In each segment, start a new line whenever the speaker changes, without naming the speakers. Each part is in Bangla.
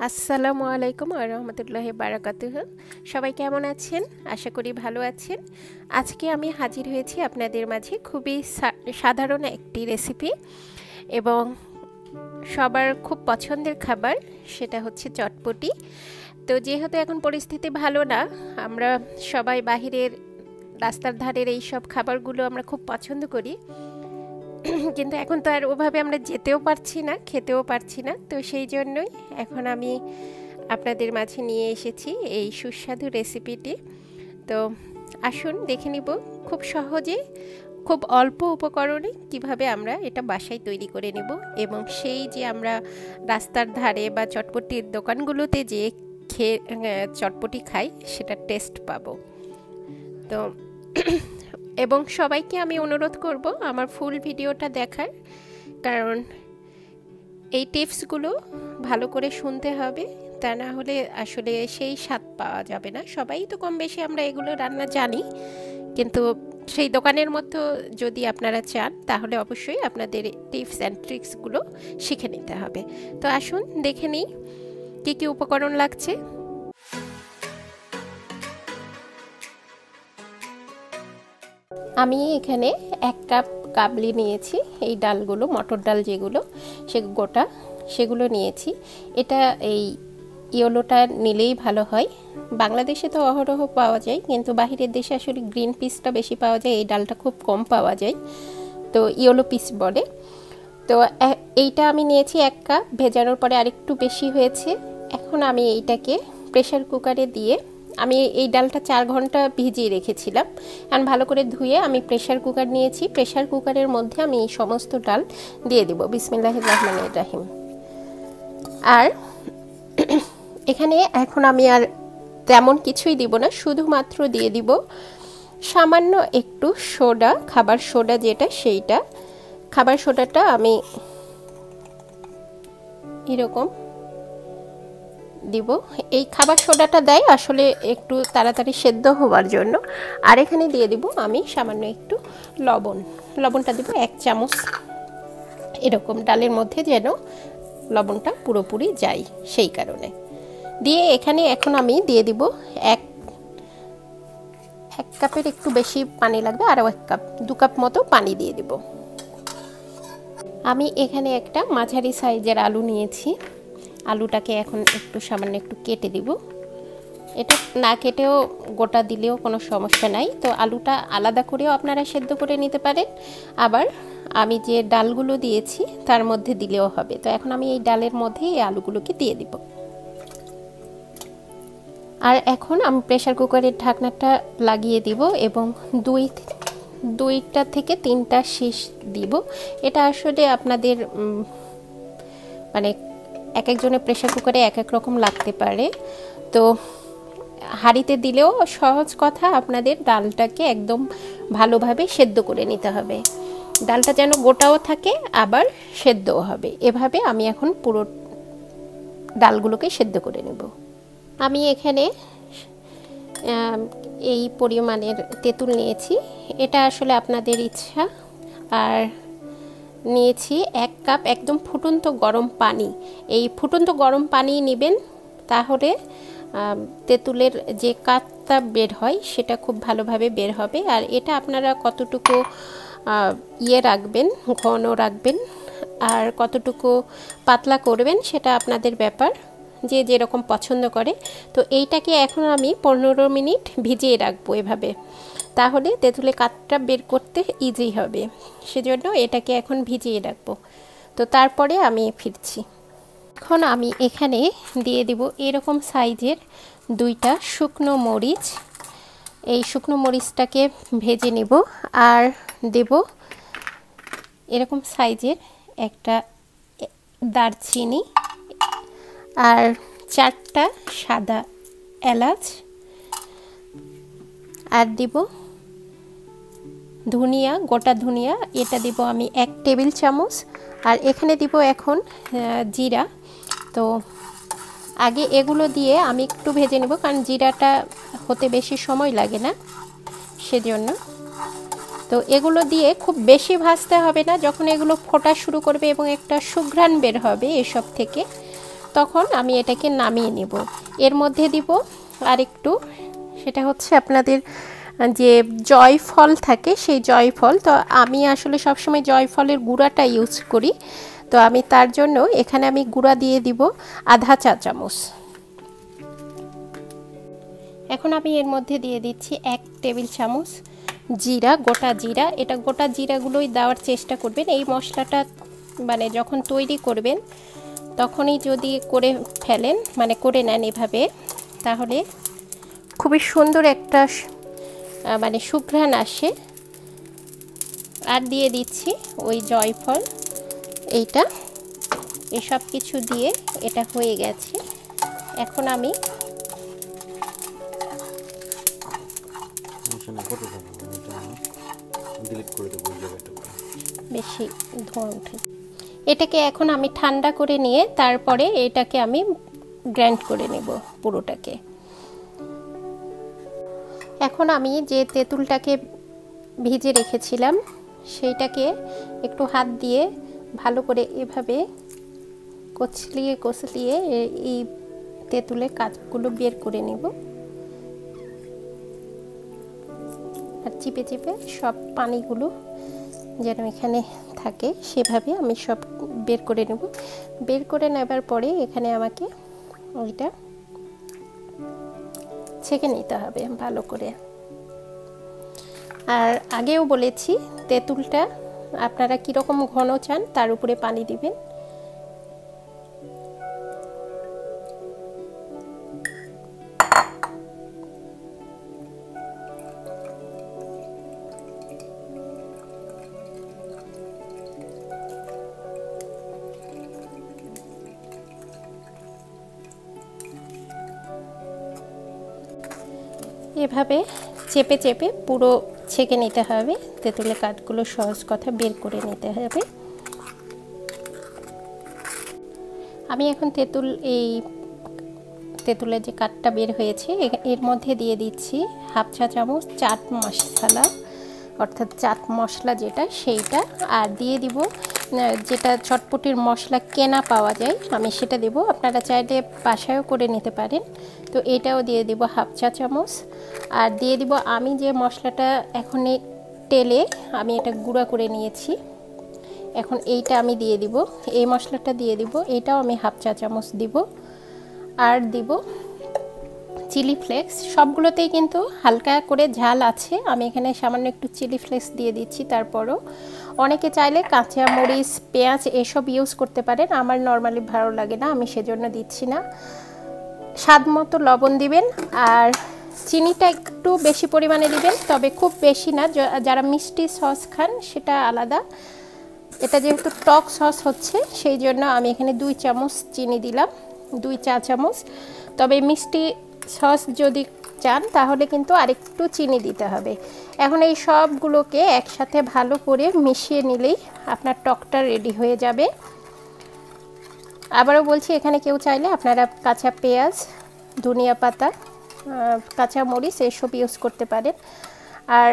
আসসালামু আলাইকুম ওয়া রাহমাতুল্লাহি ওয়া বারাকাতুহু। সবাই কেমন আছেন? আশা করি ভালো আছেন। আজকে আমি হাজির হয়েছি আপনাদের মাঝে খুবই সাধারণ একটি রেসিপি এবং সবার খুব পছন্দের খাবার, সেটা হচ্ছে চটপটি। তো যেহেতু এখন পরিস্থিতি ভালো না, আমরা সবাই বাহিরের রাস্তার ধারের এই সব খাবারগুলো আমরা খুব পছন্দ করি, কিন্তু এখন তো আর ওভাবে আমরা যেতেও পারছি না, খেতেও পারছি না। তো সেই জন্যই এখন আমি আপনাদের মাঝে নিয়ে এসেছি এই সুস্বাদু রেসিপিটি। তো আসুন দেখে নিব খুব সহজে, খুব অল্প উপকরণে কিভাবে আমরা এটা বাসায় তৈরি করে নেব এবং সেই যে আমরা রাস্তার ধারে বা চটপটির দোকানগুলোতে যে চটপটি খাই সেটা টেস্ট পাবো। তো এবং সবাইকে আমি অনুরোধ করব আমার ফুল ভিডিওটা দেখার, কারণ এই টিপসগুলো ভালো করে শুনতে হবে, তা না হলে আসলে সেই স্বাদ পাওয়া যাবে না। সবাই তো কম বেশি আমরা এগুলো রান্না জানি, কিন্তু সেই দোকানের মতো যদি আপনারা চান তাহলে অবশ্যই আপনাদের টিপস অ্যান্ড ট্রিক্সগুলো শিখে নিতে হবে। তো আসুন দেখে নিই কী কী উপকরণ লাগছে। আমি এখানে 1 কাপ কাবলি নিয়েছি, এই ডালগুলো মটর ডাল যেগুলো গোটা সেগুলো নিয়েছি। এটা এই ইয়েলোটা নিলেই ভালো হয়। বাংলাদেশে তো অহরহ পাওয়া যায়, কিন্তু বাহিরের দেশে আসলে গ্রিন পিসটা বেশি পাওয়া যায়, এই ডালটা খুব কম পাওয়া যায়, তো ইয়েলো পিস বলে। তো এইটা আমি নিয়েছি 1 কাপ, ভেজানোর পরে আরেকটু বেশি হয়েছে। এখন আমি এইটাকে প্রেসার কুকারে দিয়ে, আমি এই ডালটা 4 ঘন্টা ভিজিয়ে রেখেছিলাম, কারণ ভালো করে ধুয়ে আমি প্রেসার কুকার নিয়েছি। প্রেসার কুকারের মধ্যে আমি এই সমস্ত ডাল দিয়ে দিব। বিসমিল্লাহির রহমানির রহিম। আর এখানে এখন আমি আর তেমন কিছুই দিব না, শুধুমাত্র দিয়ে দিব সামান্য একটু সোডা, খাবার সোডা যেটা, সেইটা খাবার সোডাটা আমি এরকম দিব। এই খাবার সোডাটা দেয় আসলে একটু তাড়াতাড়ি সেদ্ধ হওয়ার জন্য। আর এখানে দিয়ে দিব আমি সামান্য একটু লবণটা দিব 1 চামচ, এরকম ডালের মধ্যে যেন লবণটা পুরোপুরি যায় সেই কারণে দিয়ে। এখানে এখন আমি দিয়ে দিব এক কাপের একটু বেশি পানি লাগবে, আরও 1 কাপ, 2 কাপ মতো পানি দিয়ে দিব। আমি এখানে একটা মাঝারি সাইজের আলু নিয়েছি, আলুটাকে এখন একটু সামান্য একটু কেটে দিব। এটা না কেটেও গোটা দিলেও কোনো সমস্যা নাই। তো আলুটা আলাদা করেও আপনারা সেদ্ধ করে নিতে পারেন, আবার আমি যে ডালগুলো দিয়েছি তার মধ্যে দিলেও হবে। তো এখন আমি এই ডালের মধ্যে এই আলুগুলোকে দিয়ে দিব। আর এখন আমি প্রেসার কুকারের ঢাকনাটা লাগিয়ে দিব এবং 2টা থেকে 3টা শীষ দিব। এটা আসলে আপনাদের মানে এক একজনের প্রেসার কুকারে এক এক রকম লাগতে পারে। তো হাঁড়িতে দিলেও সহজ কথা, আপনাদের ডালটাকে একদম ভালোভাবে সেদ্ধ করে নিতে হবে। ডালটা যেন গোটাও থাকে আবার সেদ্ধও হবে। এভাবে আমি এখন পুরো ডালগুলোকে সেদ্ধ করে নেব। আমি এখানে এই পরিমাণের তেঁতুল নিয়েছি, এটা আসলে আপনাদের ইচ্ছা। আর নিয়েছি 1 কাপ একদম ফুটন্ত গরম পানি। এই ফুটন্ত গরম পানি নেবেন, তাহলে তেঁতুলের যে কাতটা বের হয় সেটা খুব ভালোভাবে বের হবে। আর এটা আপনারা কতটুকু রাখবেন, ঘন রাখবেন আর কতটুকু পাতলা করবেন সেটা আপনাদের ব্যাপার, যে যেরকম পছন্দ করে। তো এইটাকে এখন আমি 15 মিনিট ভিজিয়ে রাখবো এভাবে, তাহলে তেঁতুলের কাতটা বের করতে ইজি হবে। সেজন্য এটাকে এখন ভিজিয়ে রাখবো। তো তারপরে আমি ফিরছি। এখন আমি এখানে দিয়ে দিব এরকম সাইজের 2টা শুকনো মরিচ। এই শুকনো মরিচটাকে ভেজে নেব। আর দেব এরকম সাইজের একটা দারচিনি, আর 4টা সাদা এলাচ, আর দিব ধনিয়া, গোটা ধনিয়া, এটা দিব আমি 1 টেবিল চামচ। আর এখানে দিব এখন জিরা। তো আগে এগুলো দিয়ে আমি একটু ভেজে নেব, কারণ জিরাটা হতে বেশি সময় লাগে না সেজন্য। তো এগুলো দিয়ে খুব বেশি ভাজতে হবে না, যখন এগুলো ফোটা শুরু করবে এবং একটা সুঘ্রাণ বের হবে এসব থেকে, তখন আমি এটাকে নামিয়ে নেব। এর মধ্যে দিব আরেকটু, সেটা হচ্ছে আপনাদের যে জয়ফল থাকে সেই জয়ফল। তো আমি আসলে সবসময় জয়ফলের গুঁড়াটা ইউজ করি, তো আমি তার জন্য এখানে আমি গুঁড়া দিয়ে দিব আধা চা চামচ। এখন আমি এর মধ্যে দিয়ে দিচ্ছি 1 টেবিল চামচ জিরা, গোটা জিরা। এটা গোটা জিরাগুলোই দেওয়ার চেষ্টা করবেন। এই মশলাটা মানে যখন তৈরি করবেন তখনই যদি করে ফেলেন, মানে করে নেন এভাবে, তাহলে খুবই সুন্দর একটা মানে সুঘ্রাণ আসে। আর দিয়ে দিচ্ছি ওই জয়ফল, এইটা, এই সব কিছু দিয়ে এটা হয়ে গেছে। এখন আমি বেশি ধোঁয়া উঠে, এটাকে এখন আমি ঠান্ডা করে নিয়ে তারপরে এটাকে আমি গ্রাইন্ড করে নেব পুরোটাকে। এখন আমি যে তেঁতুলটাকে ভিজে রেখেছিলাম সেইটাকে একটু হাত দিয়ে ভালো করে এভাবে কচলিয়ে কচলিয়ে এই তেঁতুলের কাঁচগুলো বের করে নেব। আর চিপে চিপে সব পানিগুলো যেন এখানে থাকে সেভাবে আমি সব বের করে নেব। বের করে নেবার পরে এখানে আমাকে ওইটা ছেঁকে নিতে হবে ভালো করে। আর আগেও বলেছি, তেঁতুলটা আপনারা কীরকম ঘন চান তার উপরে পানি দিবেন। এভাবে চেপে চেপে পুরো ছেঁকে নিতে হবে। তেঁতুলের কাঠগুলো সহজ কথা বের করে নিতে হবে। আমি এখন তেঁতুলের যে কাঠটা বের হয়েছে এর মধ্যে দিয়ে দিচ্ছি হাফ চা চামচ চাট মশলা, অর্থাৎ চাট মশলা যেটা সেইটা। আর দিয়ে দিব যেটা চটপটির মশলা কেনা পাওয়া যায়, আমি সেটা দেব। আপনারা চাইলে বাসায়ও করে নিতে পারেন। তো এটাও দিয়ে দিব হাফ চা চামচ। আর দিয়ে দিব আমি যে মশলাটা এখন তেলে আমি এটা গুঁড়া করে নিয়েছি, এখন এইটা আমি দিয়ে দিব। এই মশলাটা দিয়ে দিব, এটাও আমি হাফ চা চামচ দিব। আর দিব চিলি ফ্লেক্স। সবগুলোতেই কিন্তু হালকা করে ঝাল আছে, আমি এখানে সামান্য একটু চিলি ফ্লেক্স দিয়ে দিচ্ছি। তারপরও অনেকে চাইলে কাঁচা মরিচ, পেঁয়াজ এসব ইউজ করতে পারেন। আমার নর্মালি ভালো লাগে না, আমি সেজন্য দিচ্ছি না। স্বাদ মতো লবণ দিবেন। আর চিনিটা একটু বেশি পরিমাণে দিবেন, তবে খুব বেশি না। যারা মিষ্টি সস খান সেটা আলাদা, এটা যেহেতু টক সস হচ্ছে সেই জন্য আমি এখানে 2 চামচ চিনি দিলাম, 2 চা চামচ। তবে মিষ্টি সস যদি চান তাহলে কিন্তু আরেকটু চিনি দিতে হবে। এখন এই সবগুলোকে একসাথে ভালো করে মিশিয়ে নিলেই আপনার টকটা রেডি হয়ে যাবে। আবারও বলছি, এখানে কেউ চাইলে আপনারা কাঁচা পেঁয়াজ, ধনিয়া পাতা, কাঁচা মরিচ এসব ইউজ করতে পারেন। আর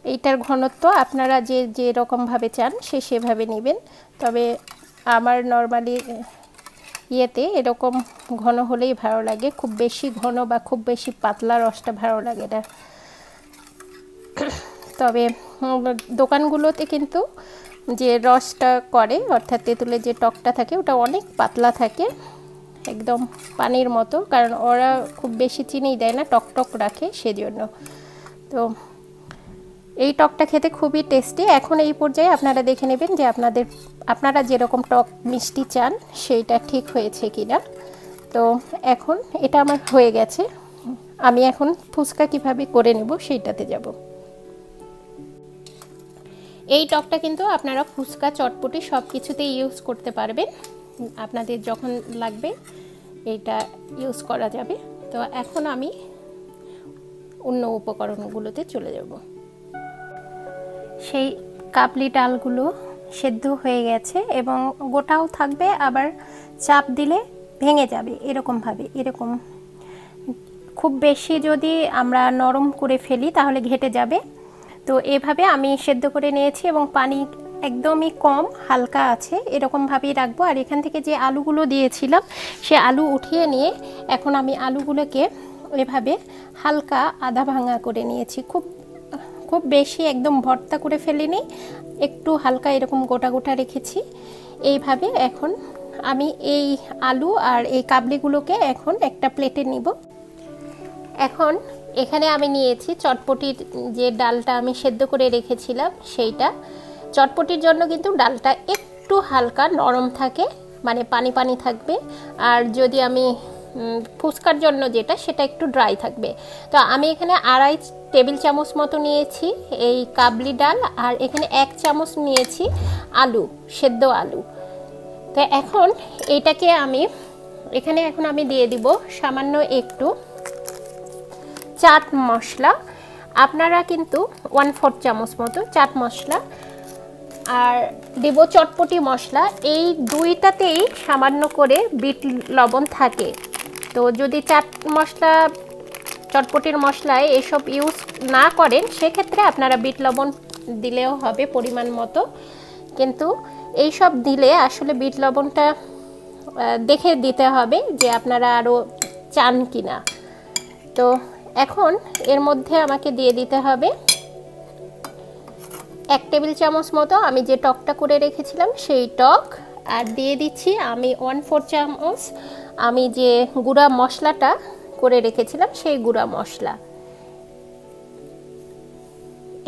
এইটার ঘনত্ব আপনারা যে রকমভাবে চান সেভাবে নেবেন। তবে আমার নর্মালি ইয়েতে এরকম ঘন হলেই ভালো লাগে, খুব বেশি ঘন বা খুব বেশি পাতলা রসটা ভালো লাগে না। তবে দোকানগুলোতে কিন্তু যে রসটা করে, অর্থাৎ তেঁতুলের যে টকটা থাকে ওটা অনেক পাতলা থাকে, একদম পানির মতো, কারণ ওরা খুব বেশি চিনি দেয় না, টক টক রাখে সেজন্য। তো এই টকটা খেতে খুবই টেস্টি। এখন এই পর্যায়ে আপনারা দেখে নেবেন যে আপনারা যেরকম টক মিষ্টি চান সেইটা ঠিক হয়েছে কিনা। তো এখন এটা আমার হয়ে গেছে। আমি এখন ফুচকা কিভাবে করে নেব সেইটাতে যাব। এই টকটা কিন্তু আপনারা ফুচকা, চটপটি সব কিছুতেই ইউজ করতে পারবেন, আপনাদের যখন লাগবে এইটা ইউজ করা যাবে। তো এখন আমি অন্য উপকরণগুলোতে চলে যাব। সেই কাবলি ডালগুলো সেদ্ধ হয়ে গেছে এবং গোটাও থাকবে, আবার চাপ দিলে ভেঙে যাবে এরকমভাবে। এরকম খুব বেশি যদি আমরা নরম করে ফেলি তাহলে ঘেটে যাবে। তো এভাবে আমি সেদ্ধ করে নিয়েছি এবং পানি একদমই কম, হালকা আছে, এরকমভাবেই রাখবো। আর এখান থেকে যে আলুগুলো দিয়েছিলাম সে আলু উঠিয়ে নিয়ে এখন আমি আলুগুলোকে এভাবে হালকা আধা ভাঙা করে নিয়েছি। খুব বেশি একদম ভর্তা করে ফেলিনি, একটু হালকা এরকম গোটা গোটা রেখেছি। এইভাবে এখন আমি এই আলু আর এই কাবলিগুলোকে এখন একটা প্লেটে নিব। এখন এখানে আমি নিয়েছি চটপটির যে ডালটা আমি সেদ্ধ করে রেখেছিলাম সেইটা। চটপটির জন্য কিন্তু ডালটা একটু হালকা নরম থাকে, মানে পানি পানি থাকবে। আর যদি আমি ফুচকার জন্য যেটা, সেটা একটু ড্রাই থাকবে। তো আমি এখানে 2.5 টেবিল চামচ মতো নিয়েছি এই কাবলি ডাল, আর এখানে 1 চামচ নিয়েছি আলু, সেদ্ধ আলু। তো এখন এইটাকে আমি এখানে এখন আমি দিয়ে দিব সামান্য একটু চাট মশলা। আপনারা কিন্তু 1/4 চামচ মতো চাট মশলা, আর দেব চটপটি মশলা। এই দুইটাতেই সামান্য করে বিট লবণ থাকে। তো যদি চাট মশলা, চটপটির মশলায় এসব ইউজ না করেন, সেক্ষেত্রে আপনারা বিট লবণ দিলেও হবে পরিমাণ মতো। কিন্তু এই সব দিলে আসলে বিট লবণটা দেখে দিতে হবে যে আপনারা আরও চান কিনা। তো এখন এর মধ্যে আমাকে দিয়ে দিতে হবে 1 টেবিল চামচ মতো আমি যে টকটা করে রেখেছিলাম সেই টক, আর দিয়ে দিচ্ছি আমি 1/4 চামচ আমি যে গুঁড়া মশলাটা করে রেখেছিলাম সেই গুঁড়া মশলা।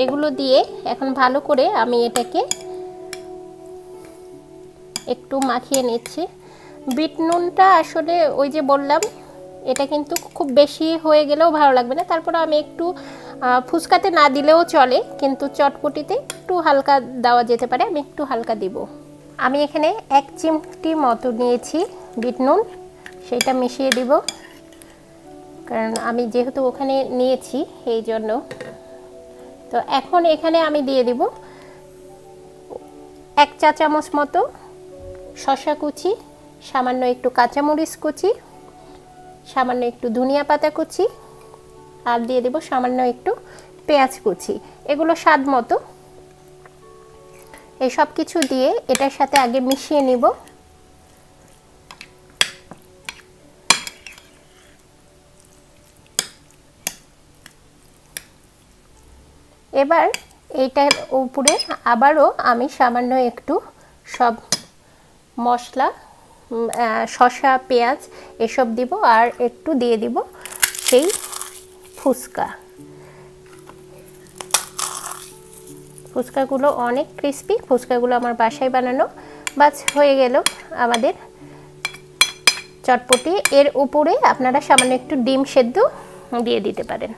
এগুলো দিয়ে এখন ভালো করে আমি এটাকে একটু মাখিয়ে নিচ্ছি। বিট নুনটা আসলে ওই যে বললাম, এটা কিন্তু খুব বেশি হয়ে গেলেও ভালো লাগবে না। তারপর আমি একটু ফুচকাতে না দিলেও চলে, কিন্তু চটপটিতে একটু হালকা দেওয়া যেতে পারে, আমি একটু হালকা দিব। আমি এখানে 1 চিমটি মতো নিয়েছি বিট নুন, সেটা মিশিয়ে দিব, কারণ আমি যেহেতু ওখানে নিয়েছি এই জন্য। তো এখন এখানে আমি দিয়ে দিব 1 চা চামচ মতো শসা কুচি, সামান্য একটু কাঁচামরিচ কুচি, সামান্য একটু ধনিয়া পাতা কুচি, আর দিয়ে দেব সামান্য একটু পেঁয়াজ কুচি। এগুলো স্বাদ মতো। এই সব কিছু দিয়ে এটার সাথে আগে মিশিয়ে নিব। এবার এইটার উপরে আবারও আমি সামান্য একটু সব মশলা, শসা, পেঁয়াজ এসব দিব, আর একটু দিয়ে দিব সেই ফুচকাগুলো অনেক ক্রিস্পি। ফুচকাগুলো আমার বাসায় বানানো। বাস হয়ে গেল আমাদের চটপটি। এর উপরে আপনারা সামান্য একটু ডিম সেদ্ধ দিয়ে দিতে পারেন।